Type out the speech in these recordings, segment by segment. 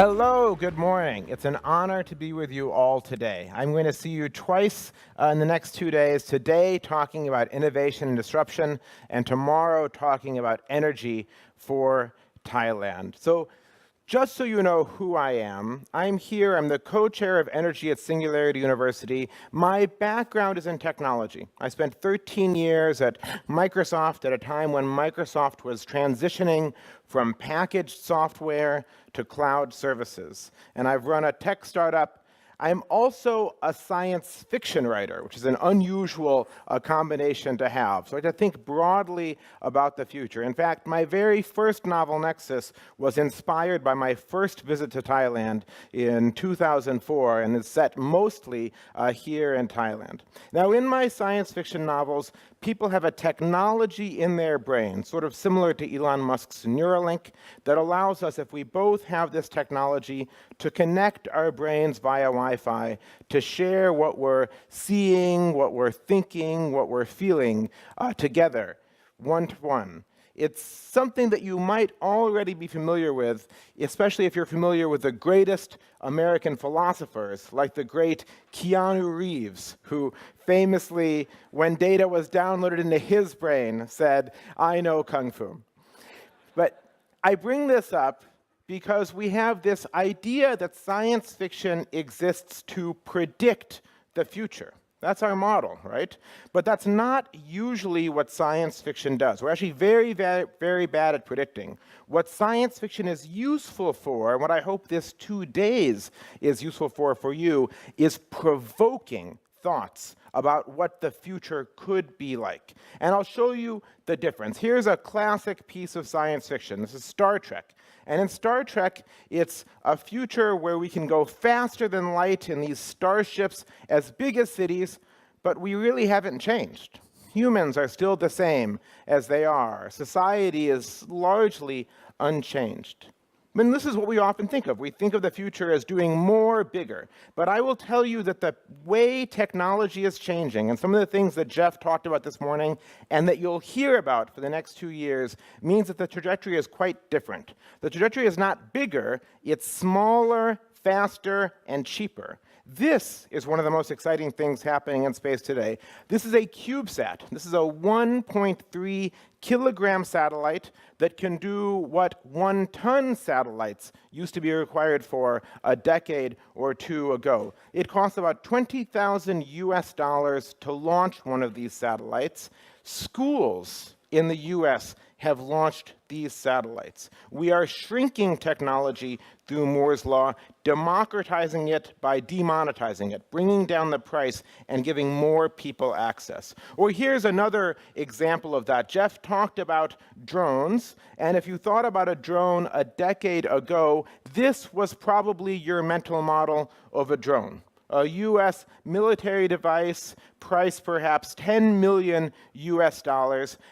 Hello, good morning. It's an honor to be with you all today. I'm going to see you twice in the next 2 days. Today, talking about innovation and disruption, and tomorrow, talking about energy for Thailand. So, just so you know who I am, I'm here. I'm the co-chair of energy at Singularity University. My background is in technology. I spent 13 years at Microsoft at a time when Microsoft was transitioning from packaged software to cloud services. And I've run a tech startup. I'm also a science fiction writer, which is an unusual combination to have. So I like to think broadly about the future. In fact, my very first novel, Nexus, was inspired by my first visit to Thailand in 2004 and is set mostly here in Thailand. Now, in my science fiction novels, people have a technology in their brain, sort of similar to Elon Musk's Neuralink, that allows us, if we both have this technology, to connect our brains via Wi-Fi, to share what we're seeing, what we're thinking, what we're feeling together, one-to-one. It's something that you might already be familiar with, especially if you're familiar with the greatest American philosophers, like the great Keanu Reeves, who famously, when data was downloaded into his brain, said, "I know Kung Fu." But I bring this up because we have this idea that science fiction exists to predict the future. That's our model, right? But that's not usually what science fiction does. We're actually very bad at predicting. What science fiction is useful for, and what I hope this 2 days is useful for you, is provoking thoughts about what the future could be like. And I'll show you the difference. Here's a classic piece of science fiction. This is Star Trek. And in Star Trek, it's a future where we can go faster than light in these starships as big as cities, but we really haven't changed. Humans are still the same as they are. Society is largely unchanged. I mean, this is what we often think of. We think of the future as doing more, bigger. But I will tell you that the way technology is changing, and some of the things that Jeff talked about this morning, and that you'll hear about for the next 2 years, means that the trajectory is quite different. The trajectory is not bigger, it's smaller, faster, and cheaper. This is one of the most exciting things happening in space today. This is a CubeSat. This is a 1.3 kilogram satellite that can do what 1-ton satellites used to be required for a decade or two ago. It costs about $20,000 US to launch one of these satellites. Schools in the US have launched these satellites. We are shrinking technology through Moore's law, democratizing it by demonetizing it, bringing down the price and giving more people access. Or here's another example of that. Jeff talked about drones, and if you thought about a drone a decade ago, this was probably your mental model of a drone. A US military device, priced perhaps $10 million US.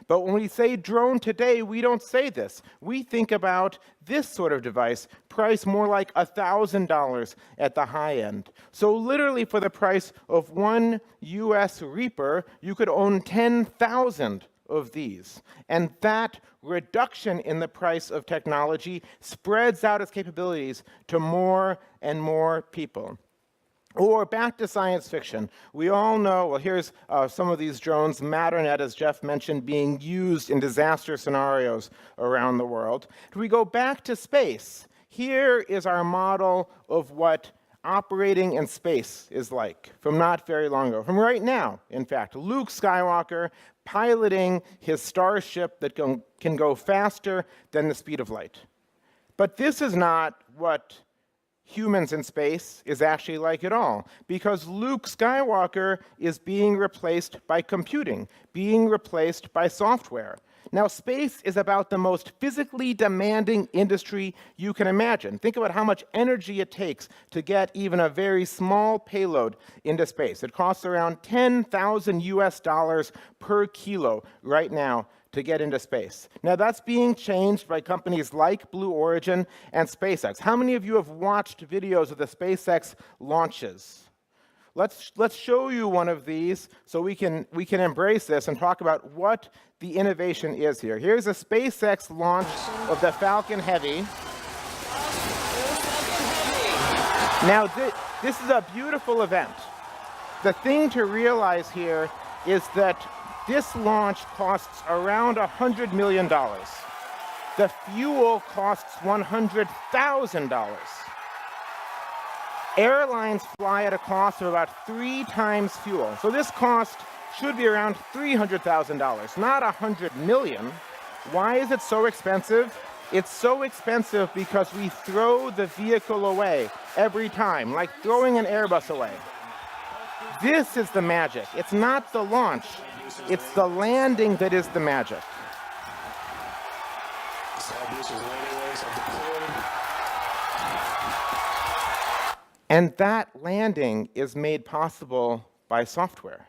But when we say drone today, we don't say this. We think about this sort of device, priced more like $1,000 at the high end. So literally for the price of one US Reaper, you could own 10,000 of these. And that reduction in the price of technology spreads out its capabilities to more and more people. Or back to science fiction. We all know, well, here's some of these drones, Matternet, as Jeff mentioned, being used in disaster scenarios around the world. If we go back to space, here is our model of what operating in space is like from not very long ago, from right now, in fact. Luke Skywalker piloting his starship that can go faster than the speed of light. But this is not what humans in space is actually like at all, because Luke Skywalker is being replaced by computing, being replaced by software. Now, space is about the most physically demanding industry you can imagine. Think about how much energy it takes to get even a very small payload into space. It costs around $10,000 US per kilo right now to get into space. Now, that's being changed by companies like Blue Origin and SpaceX. How many of you have watched videos of the SpaceX launches? Let's show you one of these so we can embrace this and talk about what the innovation is here. Here's a SpaceX launch of the Falcon Heavy. Now, this is a beautiful event. The thing to realize here is that this launch costs around $100 million. The fuel costs $100,000. Airlines fly at a cost of about 3 times fuel. So this cost should be around $300,000, not $100 million. Why is it so expensive? It's so expensive because we throw the vehicle away every time, like throwing an Airbus away. This is the magic. It's not the launch. It's the landing that is the magic. And that landing is made possible by software.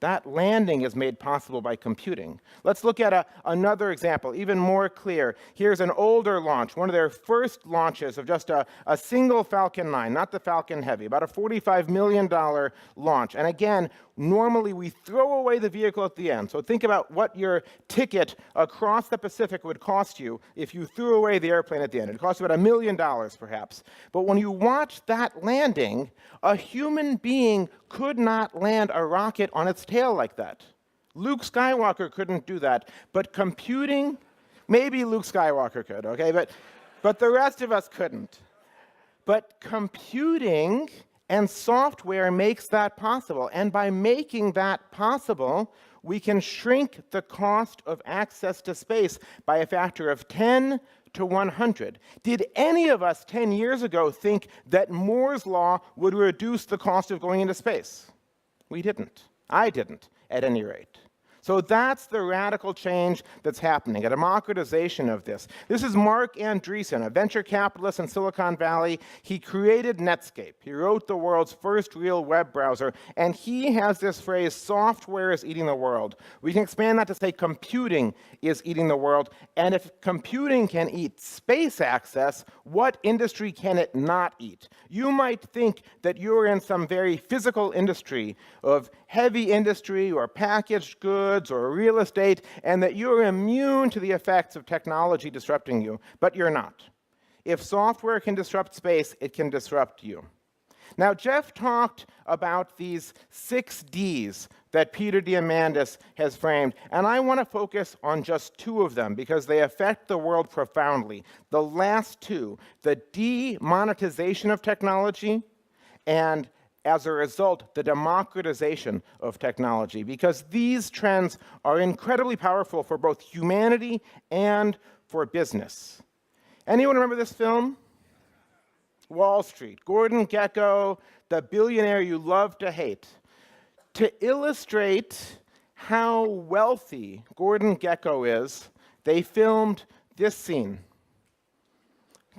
That landing is made possible by computing. Let's look at another example, even more clear. Here's an older launch, one of their first launches of just a single Falcon 9, not the Falcon Heavy, about a $45 million launch. And again, normally we throw away the vehicle at the end. So think about what your ticket across the Pacific would cost you if you threw away the airplane at the end. It costs about $1 million, perhaps. But when you watch that landing, a human being could not land a rocket on its tail like that. Luke Skywalker couldn't do that. But computing, maybe Luke Skywalker could, okay? But the rest of us couldn't. But computing and software makes that possible. And by making that possible, we can shrink the cost of access to space by a factor of 10 to 100. Did any of us 10 years ago think that Moore's law would reduce the cost of going into space? We didn't. I didn't, at any rate. So that's the radical change that's happening, a democratization of this. This is Mark Andreessen, a venture capitalist in Silicon Valley. He created Netscape. He wrote the world's first real web browser, and he has this phrase, software is eating the world. We can expand that to say computing is eating the world, and if computing can eat space access, what industry can it not eat? You might think that you're in some very physical industry of heavy industry or packaged goods or real estate, and that you're immune to the effects of technology disrupting you, but you're not. If software can disrupt space, it can disrupt you. Now, Jeff talked about these 6 Ds that Peter Diamandis has framed, and I want to focus on just 2 of them because they affect the world profoundly. The last 2, the demonetization of technology and as a result, the democratization of technology, because these trends are incredibly powerful for both humanity and for business. Anyone remember this film? Wall Street. Gordon Gekko, the billionaire you love to hate. To illustrate how wealthy Gordon Gekko is, they filmed this scene.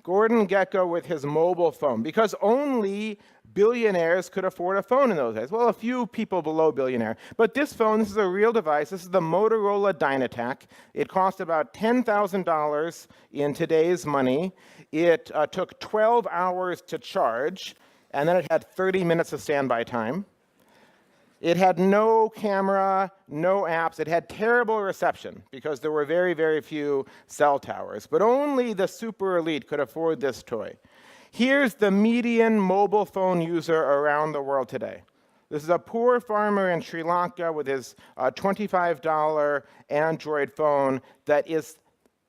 Gordon Gekko with his mobile phone, because only billionaires could afford a phone in those days. Well, a few people below billionaire. But this phone, this is a real device. This is the Motorola Dynatac. It cost about $10,000 in today's money. It took 12 hours to charge, and then it had 30 minutes of standby time. It had no camera, no apps. It had terrible reception because there were very, very few cell towers. But only the super elite could afford this toy. Here's the median mobile phone user around the world today. This is a poor farmer in Sri Lanka with his $25 Android phone that is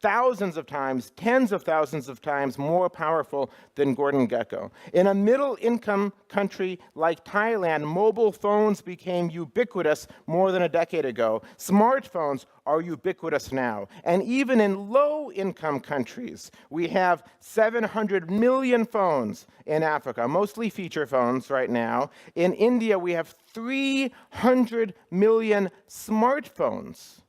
thousands of times, tens of thousands of times more powerful than Gordon Gekko. In a middle-income country like Thailand, mobile phones became ubiquitous more than a decade ago. Smartphones are ubiquitous now. And even in low-income countries, we have 700 million phones in Africa, mostly feature phones right now. In India, we have 300 million smartphones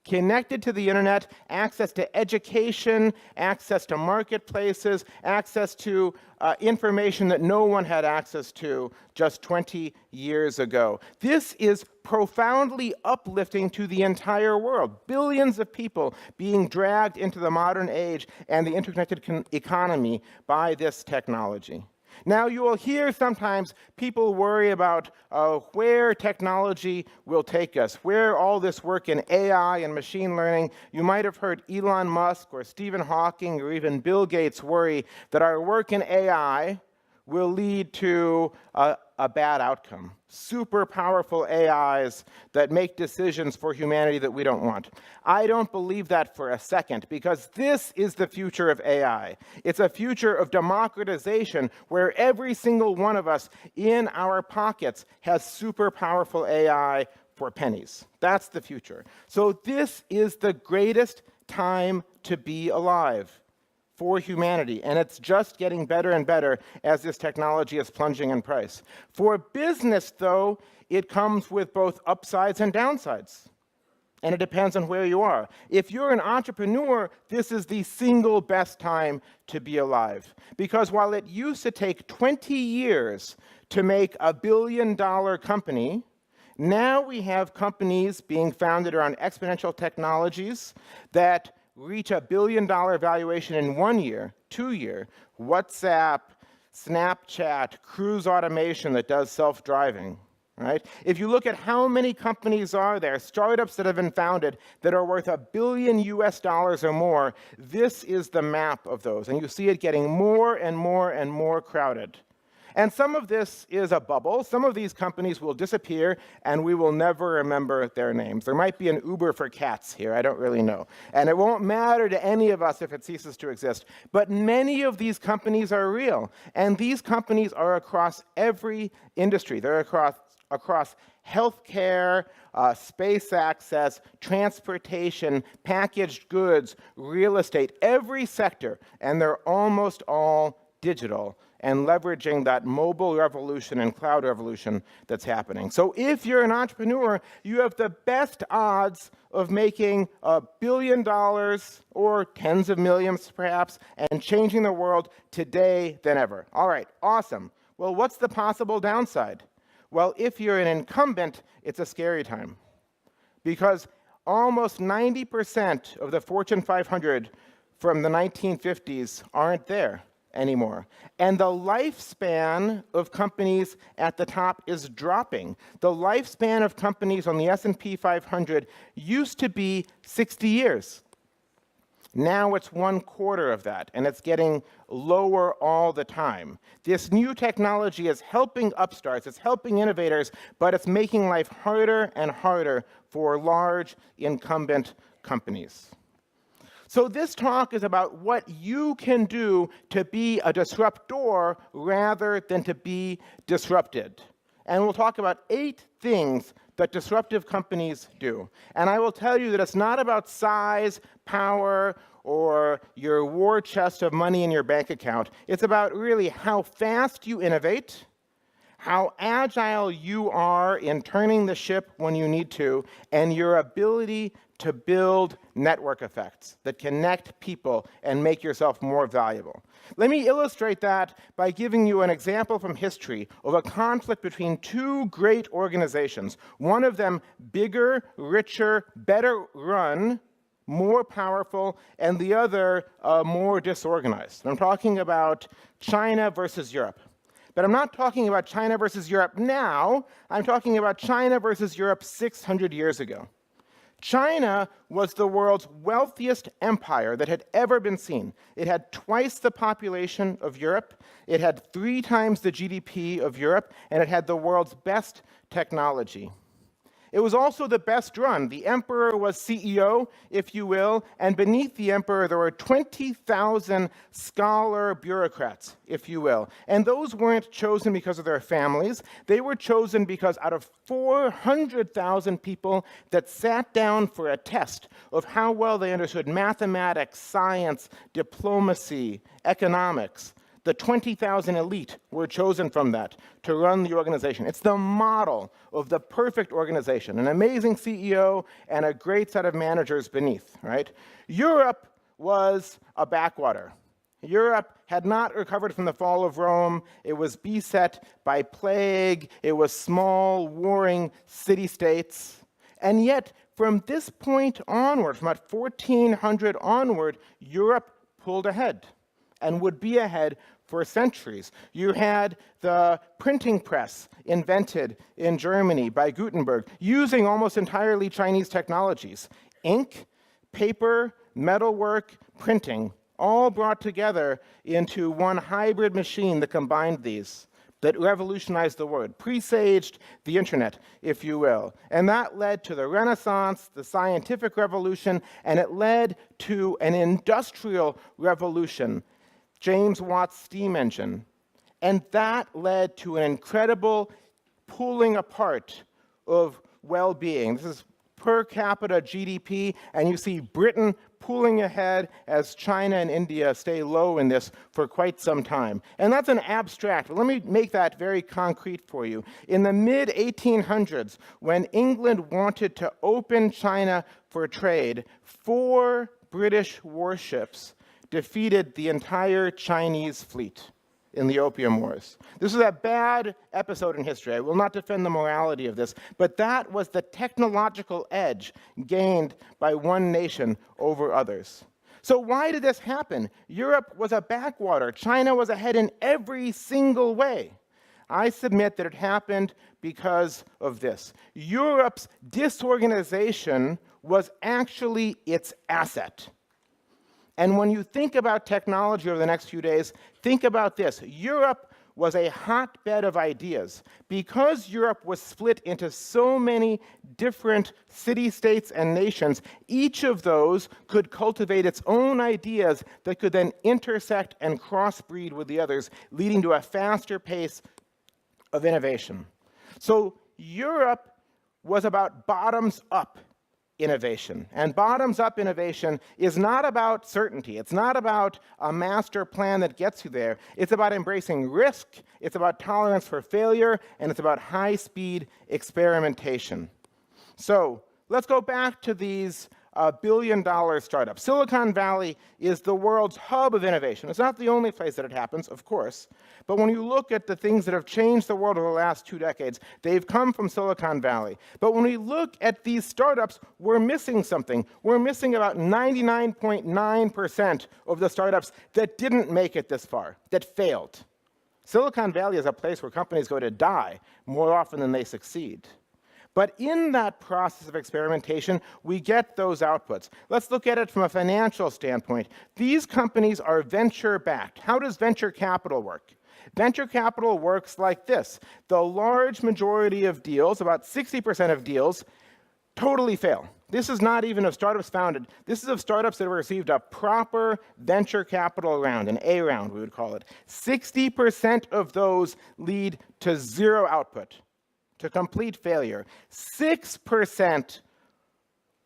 connected to the internet, access to education, access to marketplaces, access to information that no one had access to just 20 years ago. This is profoundly uplifting to the entire world. Billions of people being dragged into the modern age and the interconnected economy by this technology. Now, you will hear sometimes people worry about where technology will take us, where all this work in AI and machine learning. You might have heard Elon Musk or Stephen Hawking or even Bill Gates worry that our work in AI will lead to a bad outcome. Super powerful AIs that make decisions for humanity that we don't want. I don't believe that for a second, because this is the future of AI. It's a future of democratization where every single one of us in our pockets has super powerful AI for pennies. That's the future. So this is the greatest time to be alive for humanity, and it's just getting better and better as this technology is plunging in price. For business, though, it comes with both upsides and downsides, and it depends on where you are. If you're an entrepreneur, this is the single best time to be alive, because while it used to take 20 years to make a billion-dollar company, now we have companies being founded around exponential technologies that reach a billion-dollar valuation in 1 year, 2 years. WhatsApp, Snapchat, cruise automation that does self-driving, right? If you look at how many companies are there, startups that have been founded that are worth $1 billion or more, this is the map of those. And you see it getting more and more and more crowded. And some of this is a bubble. Some of these companies will disappear, and we will never remember their names. There might be an Uber for cats here. I don't really know. And it won't matter to any of us if it ceases to exist. But many of these companies are real. And these companies are across every industry. They're across healthcare, space access, transportation, packaged goods, real estate, every sector. And they're almost all digital and leveraging that mobile revolution and cloud revolution that's happening. So if you're an entrepreneur, you have the best odds of making $1 billion or tens of millions perhaps and changing the world today than ever. All right, awesome. Well, what's the possible downside? Well, if you're an incumbent, it's a scary time, because almost 90% of the Fortune 500 from the 1950s aren't there anymore. And the lifespan of companies at the top is dropping. The lifespan of companies on the S&P 500 used to be 60 years. Now it's 1/4 of that, and it's getting lower all the time. This new technology is helping upstarts, it's helping innovators, but it's making life harder and harder for large incumbent companies. So this talk is about what you can do to be a disruptor rather than to be disrupted. And we'll talk about 8 things that disruptive companies do. And I will tell you that it's not about size, power, or your war chest of money in your bank account. It's about really how fast you innovate, how agile you are in turning the ship when you need to, and your ability to build network effects that connect people and make yourself more valuable. Let me illustrate that by giving you an example from history of a conflict between 2 great organizations, one of them bigger, richer, better run, more powerful, and the other more disorganized. I'm talking about China versus Europe. But I'm not talking about China versus Europe now. I'm talking about China versus Europe 600 years ago. China was the world's wealthiest empire that had ever been seen. It had twice the population of Europe, it had 3 times the GDP of Europe, and it had the world's best technology. It was also the best run. The emperor was CEO, if you will, and beneath the emperor there were 20,000 scholar bureaucrats, if you will. And those weren't chosen because of their families. They were chosen because out of 400,000 people that sat down for a test of how well they understood mathematics, science, diplomacy, economics, the 20,000 elite were chosen from that to run the organization. It's the model of the perfect organization, an amazing CEO and a great set of managers beneath, right? Europe was a backwater. Europe had not recovered from the fall of Rome. It was beset by plague. It was small, warring city-states. And yet, from this point onward, from about 1400 onward, Europe pulled ahead and would be ahead for centuries. You had the printing press invented in Germany by Gutenberg, using almost entirely Chinese technologies. Ink, paper, metalwork, printing, all brought together into one hybrid machine that combined these, that revolutionized the world, presaged the internet, if you will. And that led to the Renaissance, the scientific revolution, and it led to an industrial revolution, James Watt's steam engine. And that led to an incredible pulling apart of well-being. This is per capita GDP, and you see Britain pulling ahead as China and India stay low in this for quite some time. And that's an abstract, but let me make that very concrete for you. In the mid-1800s, when England wanted to open China for trade, 4 British warships defeated the entire Chinese fleet in the Opium Wars. This is a bad episode in history. I will not defend the morality of this, but that was the technological edge gained by one nation over others. So why did this happen? Europe was a backwater. China was ahead in every single way. I submit that it happened because of this. Europe's disorganization was actually its asset. And when you think about technology over the next few days, think about this. Europe was a hotbed of ideas. Because Europe was split into so many different city-states and nations, each of those could cultivate its own ideas that could then intersect and crossbreed with the others, leading to a faster pace of innovation. So Europe was about bottoms-up innovation. And bottoms-up innovation is not about certainty. It's not about a master plan that gets you there. It's about embracing risk, it's about tolerance for failure, and it's about high-speed experimentation. So let's go back to these billion-dollar startups. Silicon Valley is the world's hub of innovation. It's not the only place that it happens, of course. But when you look at the things that have changed the world over the last 2 decades, they've come from Silicon Valley. But when we look at these startups, we're missing something. We're missing about 99.9% of the startups that didn't make it this far, that failed. Silicon Valley is a place where companies go to die more often than they succeed. But in that process of experimentation, we get those outputs. Let's look at it from a financial standpoint. These companies are venture-backed. How does venture capital work? Venture capital works like this. The large majority of deals, about 60% of deals, totally fail. This is not even of startups founded. This is of startups that have received a proper venture capital round, an A round, we would call it. 60% of those lead to zero output, to complete failure. 6%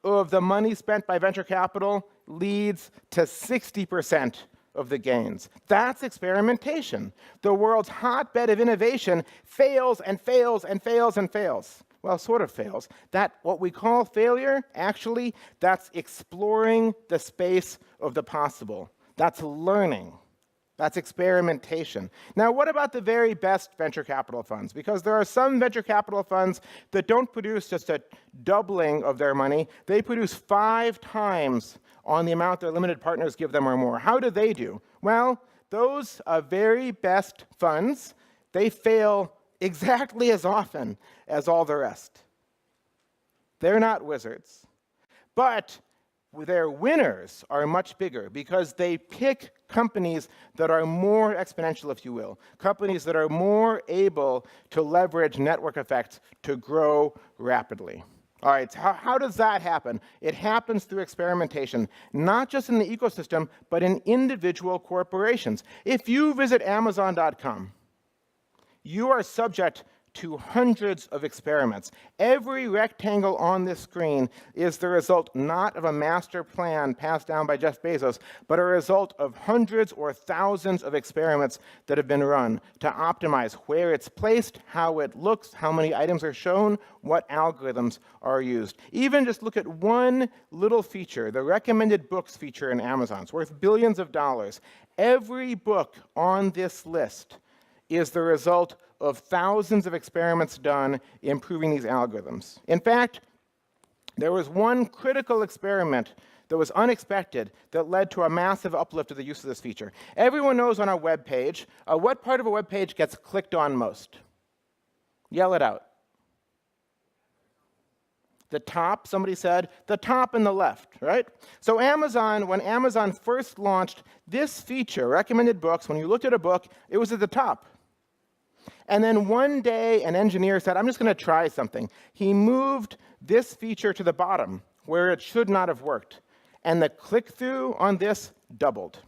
of the money spent by venture capital leads to 60% of the gains. That's experimentation. The world's hotbed of innovation fails and fails and fails and fails. Well, sort of fails. That, what we call failure, actually, that's exploring the space of the possible. That's learning. That's experimentation. Now, what about the very best venture capital funds? Because there are some venture capital funds that don't produce just a doubling of their money. They produce 5 times on the amount their limited partners give them or more. How do they do? Well, those very best funds, they fail exactly as often as all the rest. They're not wizards. But their winners are much bigger because they pick companies that are more exponential, if you will, companies that are more able to leverage network effects to grow rapidly. All right, so how does that happen? It happens through experimentation, not just in the ecosystem, but in individual corporations. If you visit Amazon.com, you are subject to hundreds of experiments. Every rectangle on this screen is the result not of a master plan passed down by Jeff Bezos, but a result of hundreds or thousands of experiments that have been run to optimize where it's placed, how it looks, how many items are shown, what algorithms are used. Even just look at one little feature, the recommended books feature in Amazon. It's worth billions of dollars. Every book on this list is the result of thousands of experiments done improving these algorithms. In fact, there was one critical experiment that was unexpected that led to a massive uplift of the use of this feature. Everyone knows on a web page, what part of a web page gets clicked on most? Yell it out. the top, somebody said, the top and the left, right? So Amazon, when Amazon first launched this feature, recommended books, when you looked at a book, it was at the top. And then one day, an engineer said, I'm just going to try something. He moved this feature to the bottom, where it should not have worked. And the click-through on this doubled,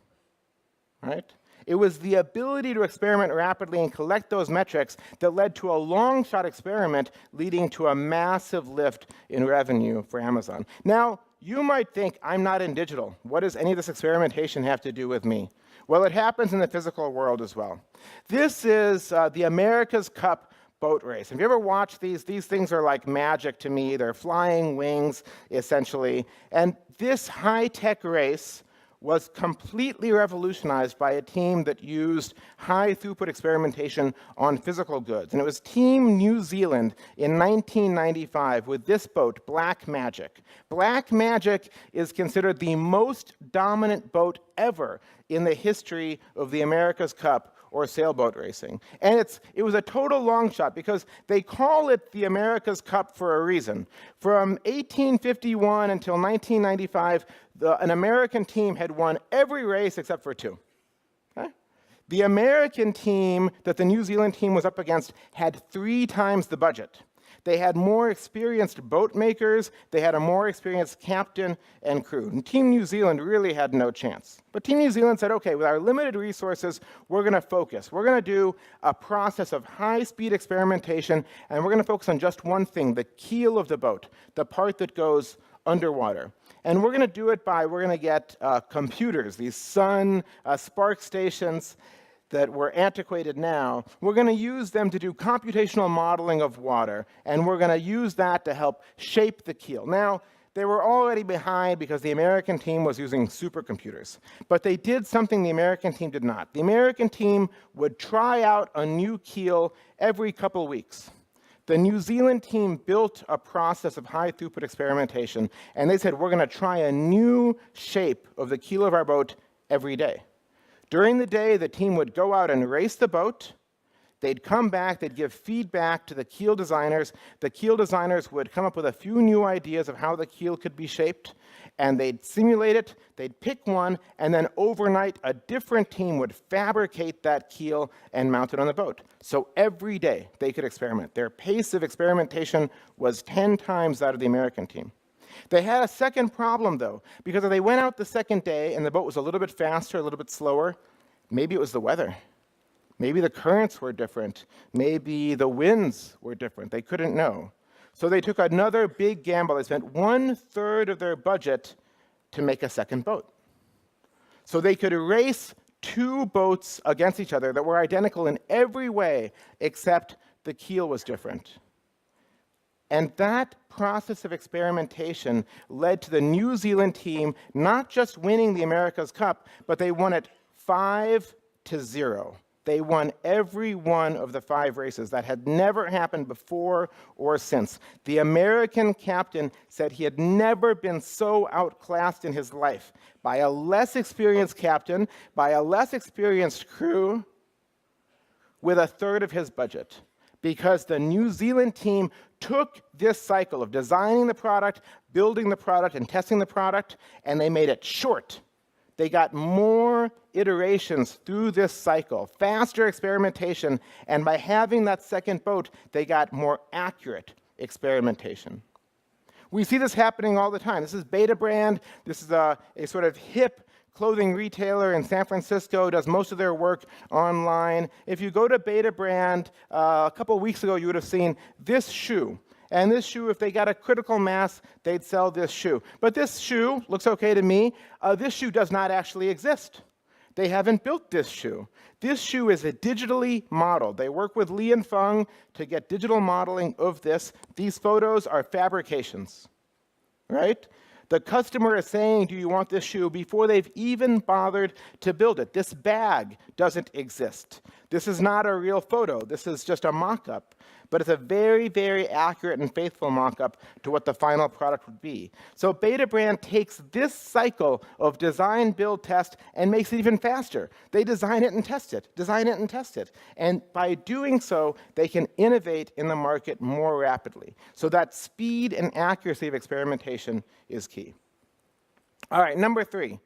right? It was the ability to experiment rapidly and collect those metrics that led to a long-shot experiment leading to a massive lift in revenue for Amazon. Now, you might think, I'm not in digital. What does any of this experimentation have to do with me? Well, it happens in the physical world as well. This is the America's Cup boat race. Have you ever watched these? These things are like magic to me. They're flying wings, essentially. And this high-tech race was completely revolutionized by a team that used high-throughput experimentation on physical goods. And it was Team New Zealand in 1995 with this boat, Black Magic. Black Magic is considered the most dominant boat ever in the history of the America's Cup or sailboat racing. And it was a total long shot because they call it the America's Cup for a reason. From 1851 until 1995, an American team had won every race except for two. Okay? The American team that the New Zealand team was up against had 3 times the budget. They had more experienced boat makers, they had a more experienced captain and crew. And Team New Zealand really had no chance. But Team New Zealand said, okay, with our limited resources, we're going to focus. We're going to do a process of high-speed experimentation, and we're going to focus on just one thing, the keel of the boat, the part that goes underwater. And we're going to do it by, we're going to get computers, these sun spark stations, that were antiquated now, we're going to use them to do computational modeling of water, and we're going to use that to help shape the keel. Now, they were already behind because the American team was using supercomputers, but they did something the American team did not. The American team would try out a new keel every couple weeks. The New Zealand team built a process of high-throughput experimentation, and they said, we're going to try a new shape of the keel of our boat every day. During the day, the team would go out and race the boat. They'd come back, they'd give feedback to the keel designers. The keel designers would come up with a few new ideas of how the keel could be shaped, and they'd simulate it, they'd pick one, and then overnight, a different team would fabricate that keel and mount it on the boat. So every day, they could experiment. Their pace of experimentation was 10 times that of the American team. They had a second problem, though, because if they went out the second day and the boat was a little bit faster, a little bit slower, maybe it was the weather. Maybe the currents were different. Maybe the winds were different. They couldn't know. So they took another big gamble. They spent 1/3 of their budget to make a second boat. So they could race 2 boats against each other that were identical in every way, except the keel was different. And that process of experimentation led to the New Zealand team not just winning the America's Cup, but they won it 5-0. They won every one of the 5 races. That had never happened before or since. The American captain said he had never been so outclassed in his life by a less experienced captain, by a less experienced crew, with 1/3 of his budget. Because the New Zealand team took this cycle of designing the product, building the product, and testing the product, and they made it short. They got more iterations through this cycle, faster experimentation, and by having that second boat, they got more accurate experimentation. We see this happening all the time. This is Beta Brand. This is a sort of hip clothing retailer in San Francisco, does most of their work online. If you go to Beta Brand, a couple of weeks ago, you would have seen this shoe. And this shoe, if they got a critical mass, they'd sell this shoe. But this shoe looks okay to me. This shoe does not actually exist. They haven't built this shoe. This shoe is a digitally modeled. They work with Li and Feng to get digital modeling of this. These photos are fabrications, right? The customer is saying, do you want this shoe, before they've even bothered to build it. This bag doesn't exist. This is not a real photo. This is just a mock-up. but it's a very, very accurate and faithful mock-up to what the final product would be. So Betabrand takes this cycle of design, build, test, and makes it even faster. They design it and test it, design it and test it. And by doing so, they can innovate in the market more rapidly. So that speed and accuracy of experimentation is key. All right, number 3.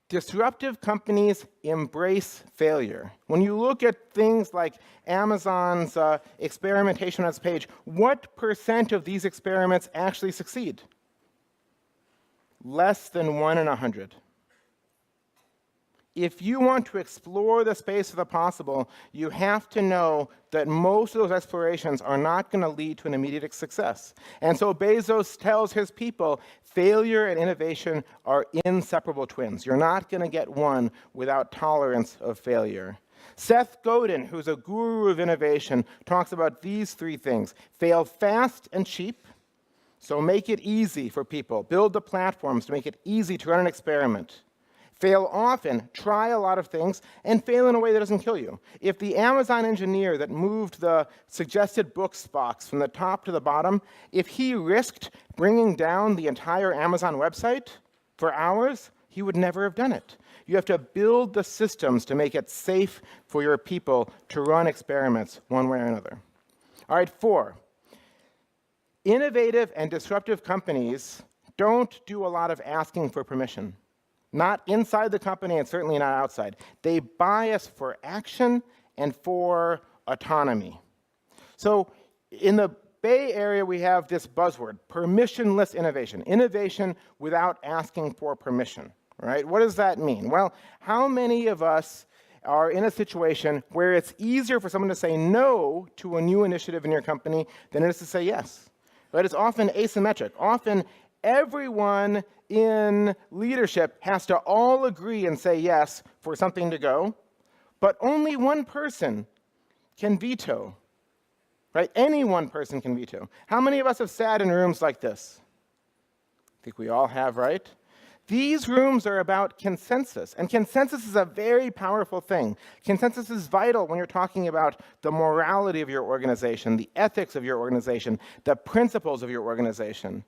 Disruptive companies embrace failure. When you look at things like Amazon's experimentation on its page, what % of these experiments actually succeed? Less than 1 in 100. If you want to explore the space of the possible, you have to know that most of those explorations are not going to lead to an immediate success. And so Bezos tells his people, failure and innovation are inseparable twins. You're not going to get one without tolerance of failure. Seth Godin, who's a guru of innovation, talks about these 3 things. Fail fast and cheap, so make it easy for people. Build the platforms to make it easy to run an experiment. Fail often, try a lot of things, and fail in a way that doesn't kill you. If the Amazon engineer that moved the suggested books box from the top to the bottom, if he risked bringing down the entire Amazon website for hours, he would never have done it. You have to build the systems to make it safe for your people to run experiments one way or another. All right, 4. Innovative and disruptive companies don't do a lot of asking for permission. Not inside the company and certainly not outside. They bias for action and for autonomy. So in the Bay Area, we have this buzzword, permissionless innovation. Innovation without asking for permission, right? What does that mean? Well, how many of us are in a situation where it's easier for someone to say no to a new initiative in your company than it is to say yes? Right? It's often asymmetric. Often everyone in leadership has to all agree and say yes for something to go, but only one person can veto, right? Any one person can veto. How many of us have sat in rooms like this? I think we all have, right? These rooms are about consensus, and consensus is a very powerful thing. Consensus is vital when you're talking about the morality of your organization, the ethics of your organization, the principles of your organization.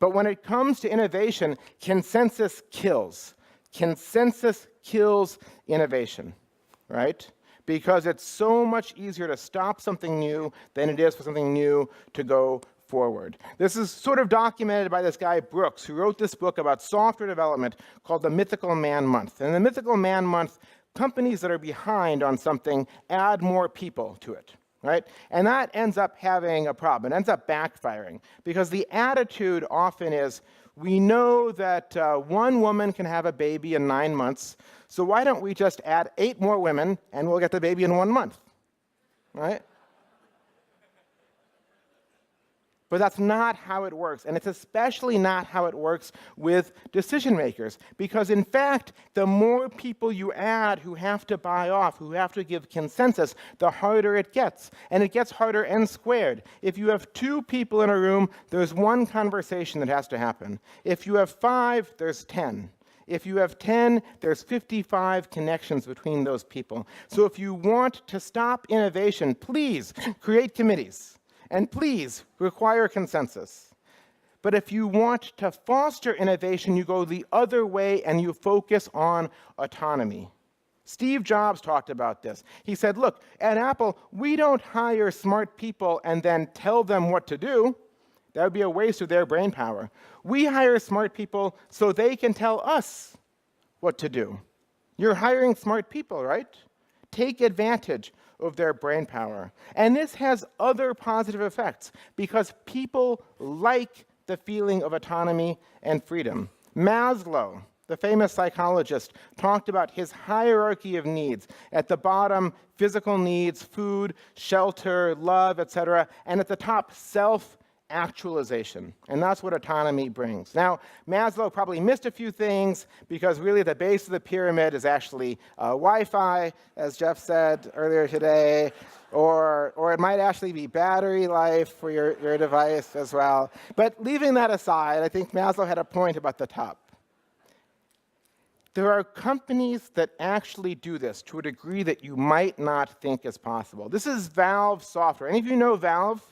But when it comes to innovation, consensus kills. Consensus kills innovation, right? Because it's so much easier to stop something new than it is for something new to go forward. This is sort of documented by this guy, Brooks, who wrote this book about software development called The Mythical Man Month. And in The Mythical Man Month, companies that are behind on something add more people to it. Right? And that ends up having a problem. It ends up backfiring because the attitude often is, we know that 1 woman can have a baby in 9 months, so why don't we just add 8 more women and we'll get the baby in 1 month, right? But that's not how it works, and it's especially not how it works with decision makers, because in fact, the more people you add who have to buy off, who have to give consensus, the harder it gets, and it gets harder n squared. If you have 2 people in a room, there's 1 conversation that has to happen. If you have 5, there's 10. If you have 10, there's 55 connections between those people. So if you want to stop innovation, please create committees. And please, require consensus. But if you want to foster innovation, you go the other way and you focus on autonomy. Steve Jobs talked about this. He said, look, at Apple, we don't hire smart people and then tell them what to do. That would be a waste of their brain power. We hire smart people so they can tell us what to do. You're hiring smart people, right? Take advantage of their brain power. And this has other positive effects because people like the feeling of autonomy and freedom. Maslow, the famous psychologist, talked about his hierarchy of needs. At the bottom, physical needs, food, shelter, love, etc. And at the top, self-actualization. And that's what autonomy brings. Now, Maslow probably missed a few things because really the base of the pyramid is actually Wi-Fi, as Jeff said earlier today, or it might actually be battery life for your device as well. But leaving that aside, I think Maslow had a point about the top. There are companies that actually do this to a degree that you might not think is possible. This is Valve software. Any of you know Valve?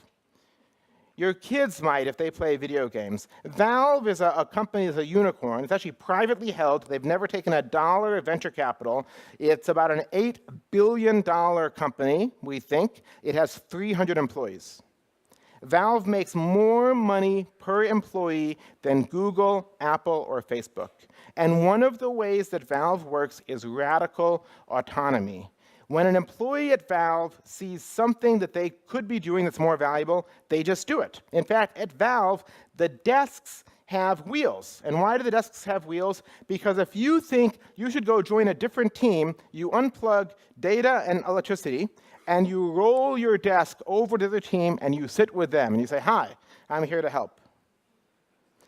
Your kids might if they play video games. Valve is a company that's a unicorn. It's actually privately held. They've never taken a dollar of venture capital. It's about an $8 billion company, we think. It has 300 employees. Valve makes more money per employee than Google, Apple, or Facebook. And one of the ways that Valve works is radical autonomy. When an employee at Valve sees something that they could be doing that's more valuable, they just do it. In fact, at Valve, the desks have wheels. And why do the desks have wheels? Because if you think you should go join a different team, you unplug data and electricity, and you roll your desk over to the team, and you sit with them, and you say, "Hi, I'm here to help."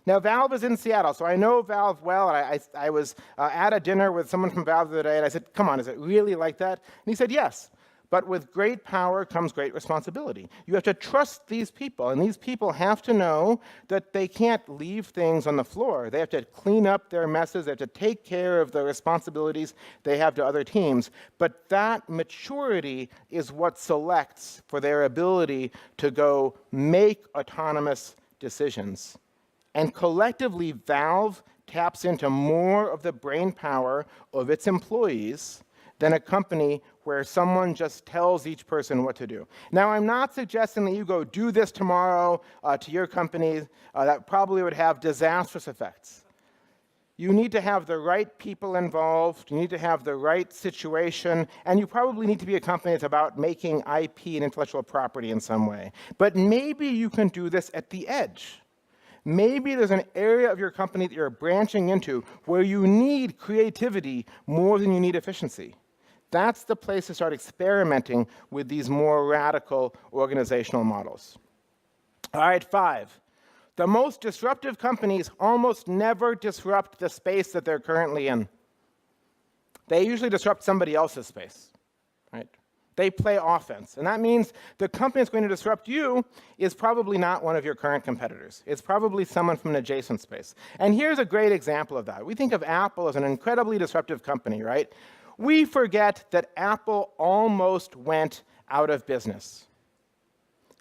Now, Valve is in Seattle, so I know Valve well, and I was at a dinner with someone from Valve the other day, and I said, "Come on, is it really like that?" And he said, "Yes, but with great power comes great responsibility. You have to trust these people, and these people have to know that they can't leave things on the floor. They have to clean up their messes. They have to take care of the responsibilities they have to other teams. But that maturity is what selects for their ability to go make autonomous decisions. And collectively, Valve taps into more of the brain power of its employees than a company where someone just tells each person what to do. Now, I'm not suggesting that you go do this tomorrow to your company. That probably would have disastrous effects. You need to have the right people involved. You need to have the right situation. And you probably need to be a company that's about making IP and intellectual property in some way. But maybe you can do this at the edge. Maybe there's an area of your company that you're branching into where you need creativity more than you need efficiency. That's the place to start experimenting with these more radical organizational models. All right, 5. The most disruptive companies almost never disrupt the space that they're currently in. They usually disrupt somebody else's space, right? They play offense, and that means the company that's going to disrupt you is probably not one of your current competitors. It's probably someone from an adjacent space. And here's a great example of that. We think of Apple as an incredibly disruptive company, right? We forget that Apple almost went out of business.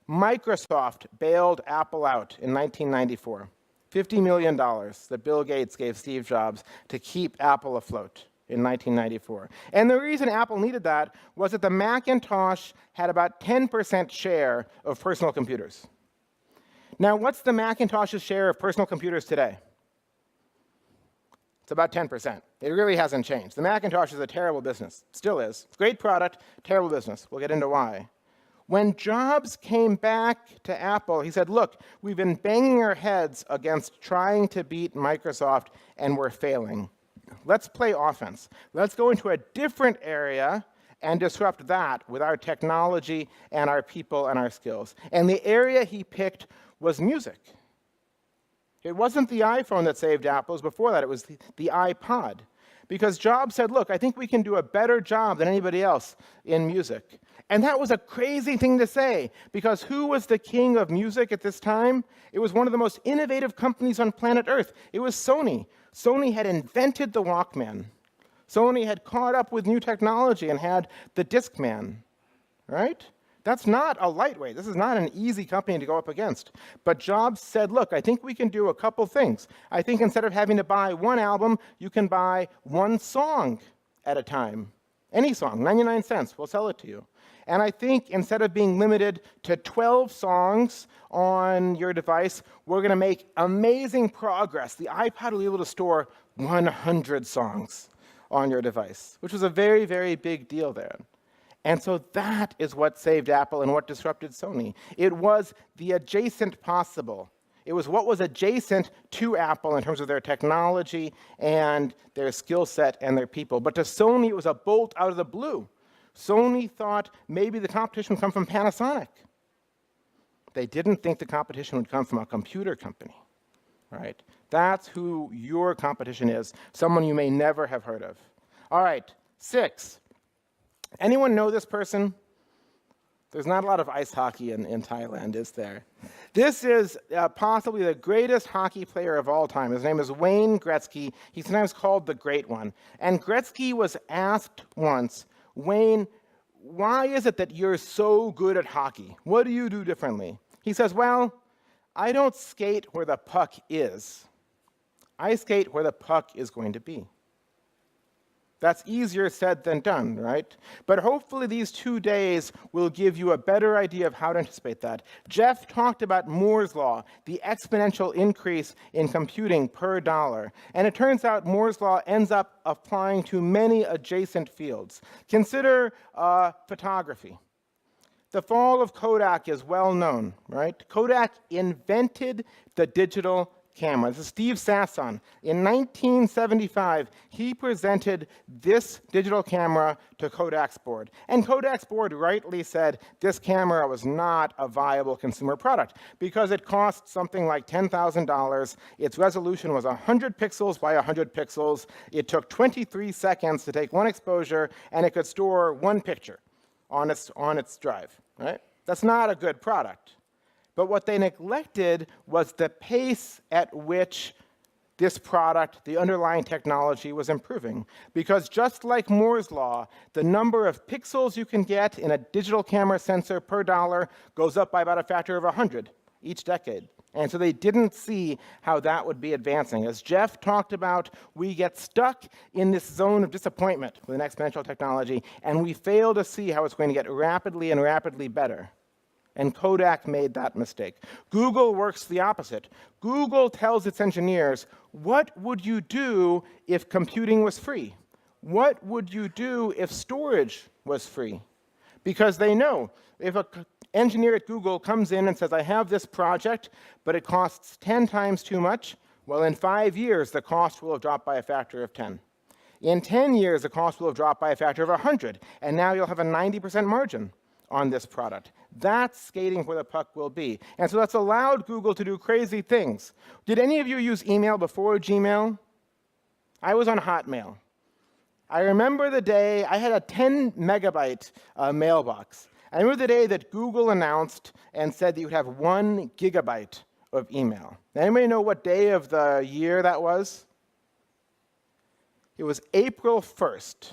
Microsoft bailed Apple out in 1994. $50 million that Bill Gates gave Steve Jobs to keep Apple afloat in 1994. And the reason Apple needed that was that the Macintosh had about 10% share of personal computers. Now, what's the Macintosh's share of personal computers today? It's about 10%. It really hasn't changed. The Macintosh is a terrible business. Still is. Great product, terrible business. We'll get into why. When Jobs came back to Apple, he said, "Look, we've been banging our heads against trying to beat Microsoft, and we're failing. Let's play offense. Let's go into a different area and disrupt that with our technology and our people and our skills." And the area he picked was music. It wasn't the iPhone that saved Apple. It was before that. It was the iPod. Because Jobs said, "Look, I think we can do a better job than anybody else in music." And that was a crazy thing to say, because who was the king of music at this time? It was one of the most innovative companies on planet Earth. It was Sony. Sony had invented the Walkman. Sony had caught up with new technology and had the Discman, right? That's not a lightweight. This is not an easy company to go up against. But Jobs said, "Look, I think we can do a couple things. I think instead of having to buy one album, you can buy one song at a time. Any song, 99 cents, we'll sell it to you. And I think instead of being limited to 12 songs on your device, we're going to make amazing progress. The iPod will be able to store 100 songs on your device," which was a very, very big deal there. And so that is what saved Apple and what disrupted Sony. It was the adjacent possible. It was what was adjacent to Apple in terms of their technology and their skill set and their people. But to Sony, it was a bolt out of the blue. Sony thought maybe the competition would come from Panasonic. They didn't think the competition would come from a computer company, right? That's who your competition is, someone you may never have heard of. All right, 6. Anyone know this person? There's not a lot of ice hockey in Thailand, is there? This is possibly the greatest hockey player of all time. His name is Wayne Gretzky. He's sometimes called the Great One. And Gretzky was asked once, Wayne, why is it that you're so good at hockey? What do you do differently? He says, well, I don't skate where the puck is. I skate where the puck is going to be. That's easier said than done, right? But hopefully these 2 days will give you a better idea of how to anticipate that. Jeff talked about Moore's law, the exponential increase in computing per dollar. And it turns out Moore's law ends up applying to many adjacent fields. Consider photography. The fall of Kodak is well known, right? Kodak invented the digital camera. This is Steve Sasson. In 1975, he presented this digital camera to Kodak's board. And Kodak's board rightly said this camera was not a viable consumer product because it cost something like $10,000. Its resolution was 100 pixels by 100 pixels. It took 23 seconds to take one exposure, and it could store one picture on its drive, right? That's not a good product. But what they neglected was the pace at which this product, the underlying technology, was improving. Because just like Moore's law, the number of pixels you can get in a digital camera sensor per dollar goes up by about a factor of 100 each decade. And so they didn't see how that would be advancing. As Jeff talked about, we get stuck in this zone of disappointment with an exponential technology, and we fail to see how it's going to get rapidly and rapidly better. And Kodak made that mistake. Google works the opposite. Google tells its engineers, what would you do if computing was free? What would you do if storage was free? Because they know if an engineer at Google comes in and says, I have this project, but it costs 10 times too much, well, in 5 years, the cost will have dropped by a factor of 10. In 10 years, the cost will have dropped by a factor of 100, and now you'll have a 90% margin on this product. That's skating where the puck will be. And so that's allowed Google to do crazy things. Did any of you use email before Gmail? I was on Hotmail. I remember the day I had a 10 megabyte mailbox. I remember the day that Google announced and said that you would have 1 gigabyte of email. Anybody know what day of the year that was? It was April 1st.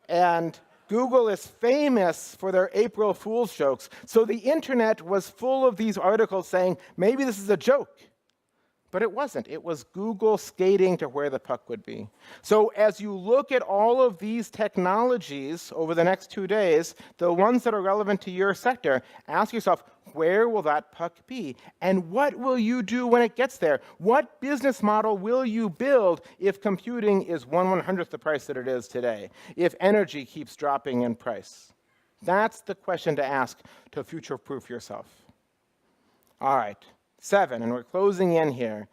And Google is famous for their April Fool's jokes. So the internet was full of these articles saying, maybe this is a joke. But it wasn't. It was Google skating to where the puck would be. So as you look at all of these technologies over the next 2 days, the ones that are relevant to your sector, ask yourself, where will that puck be? And what will you do when it gets there? What business model will you build if computing is 1/100th the price that it is today? If energy keeps dropping in price? That's the question to ask to future-proof yourself. All right. 7, and we're closing in here.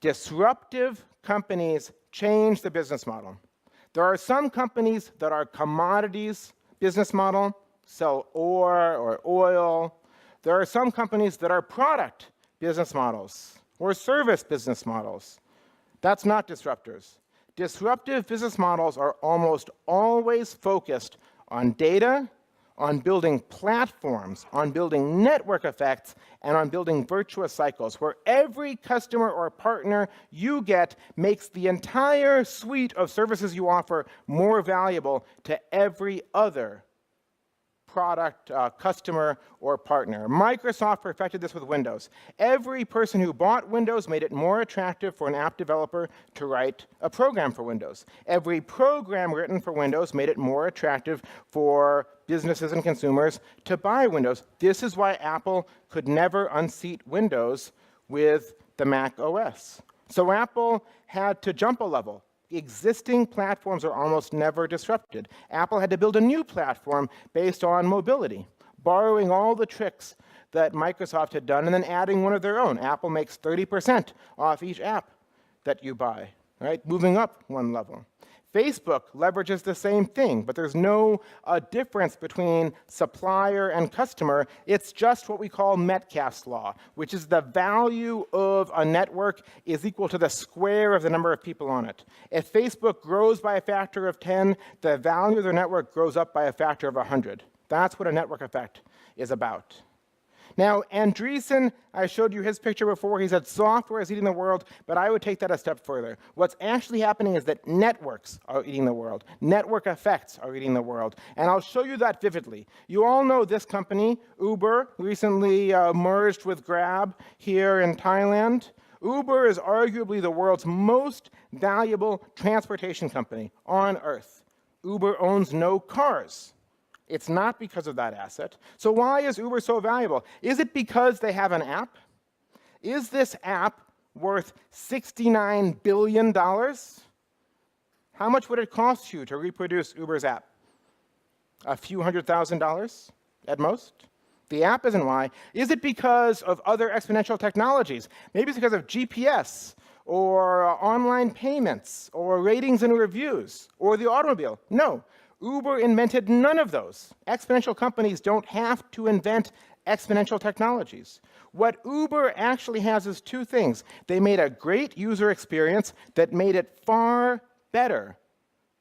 Disruptive companies change the business model. There are some companies that are commodities business model, sell ore or oil. There are some companies that are product business models or service business models. That's not disruptors. Disruptive business models are almost always focused on data, on building platforms, on building network effects, and on building virtuous cycles where every customer or partner you get makes the entire suite of services you offer more valuable to every other product, customer, or partner. Microsoft perfected this with Windows. Every person who bought Windows made it more attractive for an app developer to write a program for Windows. Every program written for Windows made it more attractive for businesses and consumers to buy Windows. This is why Apple could never unseat Windows with the Mac OS. So Apple had to jump a level. Existing platforms are almost never disrupted. Apple had to build a new platform based on mobility, borrowing all the tricks that Microsoft had done and then adding one of their own. Apple makes 30% off each app that you buy, right? Moving up one level. Facebook leverages the same thing, but there's no difference between supplier and customer. It's just what we call Metcalfe's law, which is the value of a network is equal to the square of the number of people on it. If Facebook grows by a factor of 10, the value of their network grows up by a factor of 100. That's what a network effect is about. Now, Andreessen, I showed you his picture before. He said software is eating the world, but I would take that a step further. What's actually happening is that networks are eating the world. Network effects are eating the world. And I'll show you that vividly. You all know this company, Uber, recently merged with Grab here in Thailand. Uber is arguably the world's most valuable transportation company on Earth. Uber owns no cars. It's not because of that asset. So why is Uber so valuable? Is it because they have an app? Is this app worth $69 billion? How much would it cost you to reproduce Uber's app? A few $100,000 at most? The app isn't why. Is it because of other exponential technologies? Maybe it's because of GPS or online payments or ratings and reviews or the automobile. No. Uber invented none of those. Exponential companies don't have to invent exponential technologies. What Uber actually has is two things. They made a great user experience that made it far better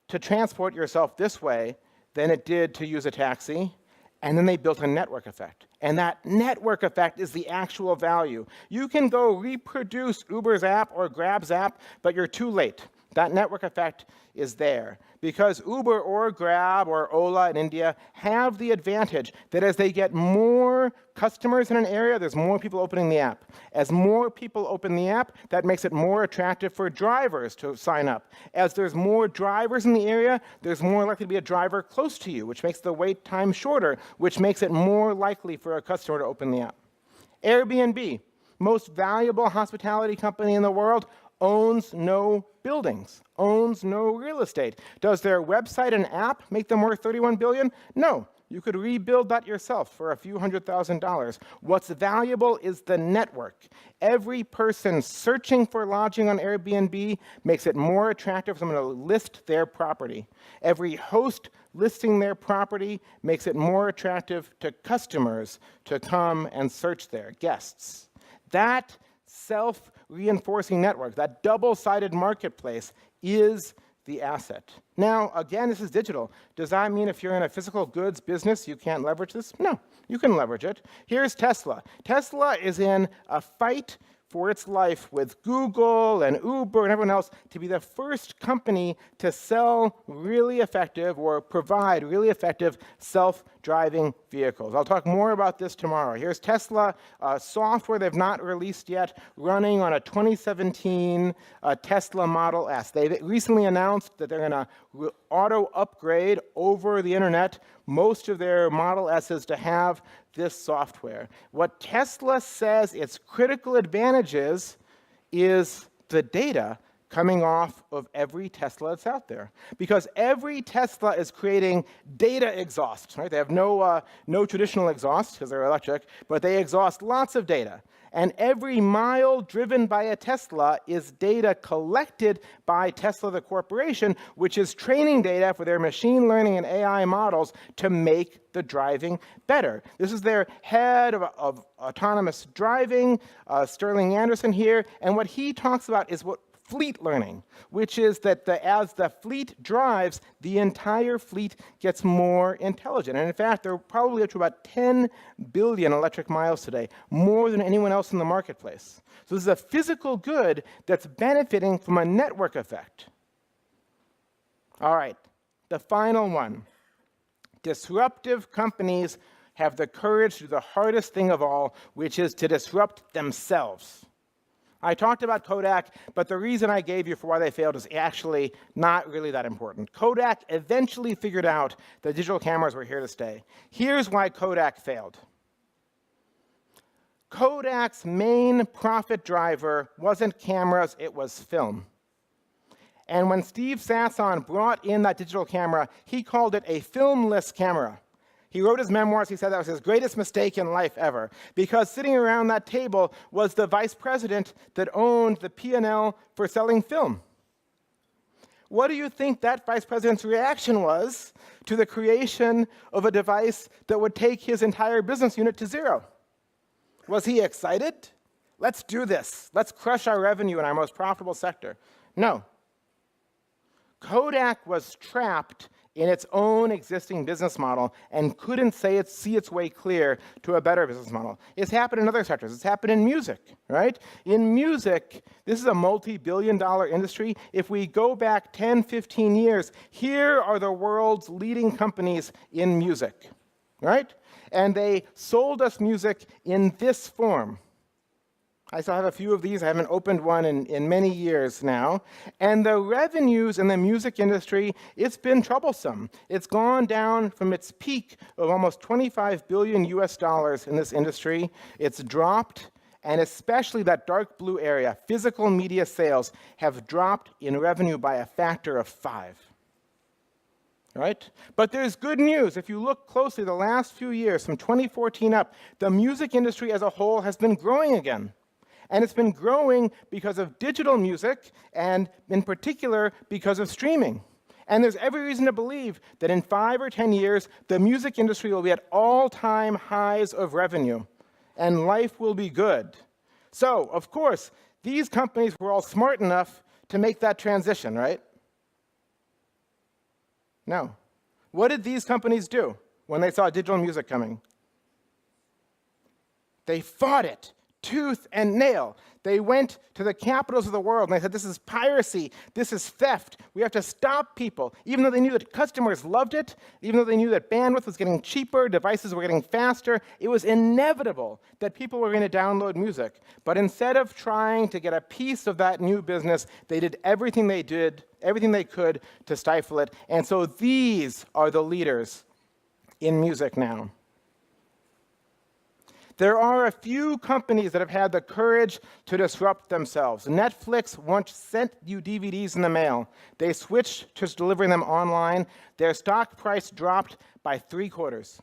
to transport yourself this way than it did to use a taxi. And then they built a network effect. And that network effect is the actual value. You can go reproduce Uber's app or Grab's app, but you're too late. That network effect is there because Uber or Grab or Ola in India have the advantage that as they get more customers in an area, there's more people opening the app. As more people open the app, that makes it more attractive for drivers to sign up. As there's more drivers in the area, there's more likely to be a driver close to you, which makes the wait time shorter, which makes it more likely for a customer to open the app. Airbnb, most valuable hospitality company in the world, owns no buildings, owns no real estate. Does their website and app make them worth $31 billion? No. You could rebuild that yourself for a few $100,000. What's valuable is the network. Every person searching for lodging on Airbnb makes it more attractive for someone to list their property. Every host listing their property makes it more attractive to customers to come and search there, guests. That self-reinforcing network, that double-sided marketplace, is the asset. Now, again, this is digital. Does that mean if you're in a physical goods business, you can't leverage this? No, you can leverage it. Here's Tesla. Tesla is in a fight for its life with Google and Uber and everyone else to be the first company to sell really effective or provide really effective self-driving vehicles. I'll talk more about this tomorrow. Here's Tesla software they've not released yet, running on a 2017 Tesla Model S. They recently announced that they're going to auto-upgrade over the internet most of their Model S's to have this software. What Tesla says its critical advantage is the data coming off of every Tesla that's out there. Because every Tesla is creating data exhaust, right? They have no traditional exhaust because they're electric, but they exhaust lots of data. And every mile driven by a Tesla is data collected by Tesla, the corporation, which is training data for their machine learning and AI models to make the driving better. This is their head of autonomous driving, Sterling Anderson here, and what he talks about is what fleet learning, which is that as the fleet drives, the entire fleet gets more intelligent. And in fact, they're probably up to about 10 billion electric miles today, more than anyone else in the marketplace. So this is a physical good that's benefiting from a network effect. All right, the final one. Disruptive companies have the courage to do the hardest thing of all, which is to disrupt themselves. I talked about Kodak, but the reason I gave you for why they failed is actually not really that important. Kodak eventually figured out that digital cameras were here to stay. Here's why Kodak failed. Kodak's main profit driver wasn't cameras, it was film. And when Steve Sasson brought in that digital camera, he called it a filmless camera. He wrote his memoirs, he said that was his greatest mistake in life ever, because sitting around that table was the vice president that owned the P&L for selling film. What do you think that vice president's reaction was to the creation of a device that would take his entire business unit to zero? Was he excited? Let's do this. Let's crush our revenue in our most profitable sector. No. Kodak was trapped in its own existing business model and couldn't see its way clear to a better business model. It's happened in other sectors. It's happened in music, right? In music, this is a multi-billion-dollar industry. If we go back 10, 15 years, here are the world's leading companies in music, right? And they sold us music in this form. I still have a few of these. I haven't opened one in many years now. And the revenues in the music industry, it's been troublesome. It's gone down from its peak of almost 25 billion US dollars in this industry. It's dropped, and especially that dark blue area, physical media sales, have dropped in revenue by a factor of 5. Right? But there's good news. If you look closely, the last few years, from 2014 up, the music industry as a whole has been growing again. And it's been growing because of digital music, and in particular, because of streaming. And there's every reason to believe that in 5 or 10 years, the music industry will be at all-time highs of revenue, and life will be good. So, of course, these companies were all smart enough to make that transition, right? No. What did these companies do when they saw digital music coming? They fought it tooth and nail. They went to the capitals of the world and they said, this is piracy, this is theft, we have to stop people. Even though they knew that customers loved it, even though they knew that bandwidth was getting cheaper, devices were getting faster, it was inevitable that people were going to download music. But instead of trying to get a piece of that new business, they did everything they could to stifle it. And so these are the leaders in music now. There are a few companies that have had the courage to disrupt themselves. Netflix once sent you DVDs in the mail. They switched to delivering them online. Their stock price dropped by 3/4.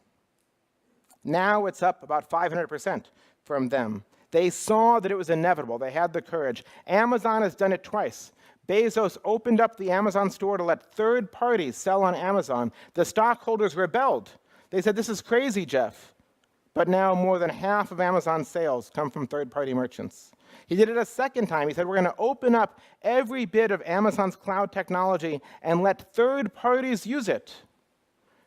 Now it's up about 500% from them. They saw that it was inevitable. They had the courage. Amazon has done it twice. Bezos opened up the Amazon store to let third parties sell on Amazon. The stockholders rebelled. They said, this is crazy, Jeff. But now more than half of Amazon's sales come from third-party merchants. He did it a second time. He said, we're going to open up every bit of Amazon's cloud technology and let third parties use it.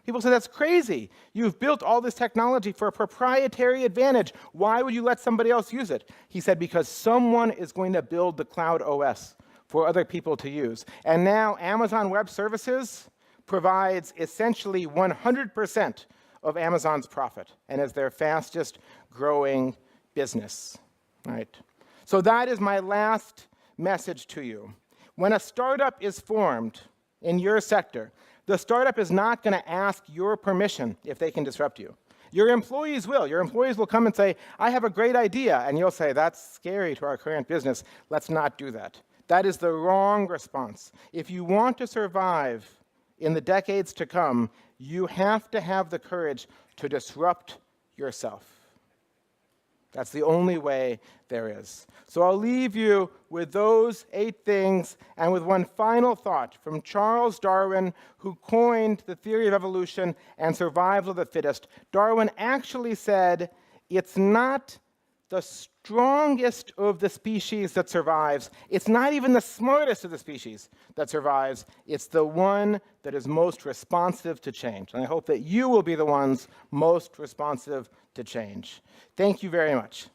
People say, that's crazy. You've built all this technology for a proprietary advantage. Why would you let somebody else use it? He said, because someone is going to build the cloud OS for other people to use. And now Amazon Web Services provides essentially 100% of Amazon's profit, and is their fastest growing business. Right? So that is my last message to you. When a startup is formed in your sector, the startup is not going to ask your permission if they can disrupt you. Your employees will. Your employees will come and say, I have a great idea, and you'll say, that's scary to our current business. Let's not do that. That is the wrong response. If you want to survive in the decades to come, you have to have the courage to disrupt yourself. That's the only way there is. So I'll leave you with those 8 things and with one final thought from Charles Darwin, who coined the theory of evolution and survival of the fittest. Darwin actually said, it's not the strongest of the species that survives. It's not even the smartest of the species that survives. It's the one that is most responsive to change. And I hope that you will be the ones most responsive to change. Thank you very much.